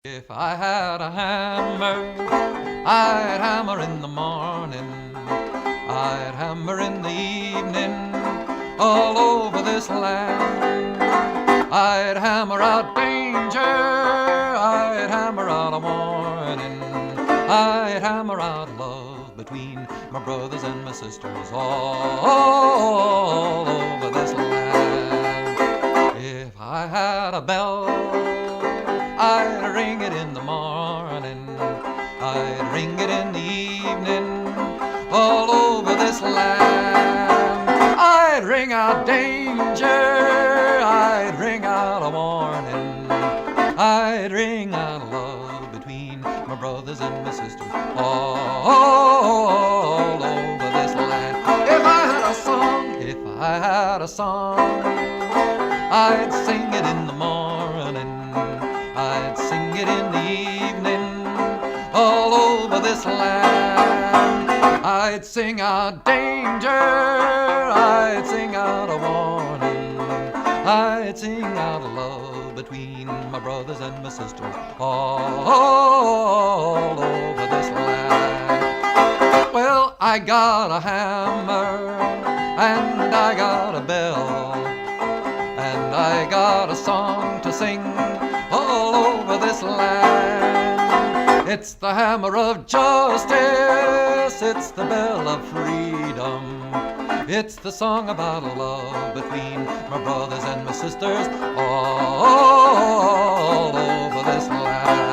If I had a hammer, I'd hammer in the morning, I'd hammer in the evening, all over this land. I'd hammer out danger, I'd hammer out a warning, I'd hammer out love between my brothers and my sisters all over this land. If I had a bell, I'd ring it in the morning, I'd ring it in the evening, all over this land. I'd ring out danger, I'd ring out a warning, I'd ring out love between my brothers and my sisters all over this land. If I had a song, if I had a song, I'd sing it in the morning, I'd sing it in the evening, all over this land. I'd sing out danger, I'd sing out a warning, I'd sing out love between my brothers and my sisters all over this land. Well, I got a hammer and I got a bell, and I got a song to sing all over this land. It's the hammer of justice, it's the bell of freedom, it's the song about love between my brothers and my sisters all over this land.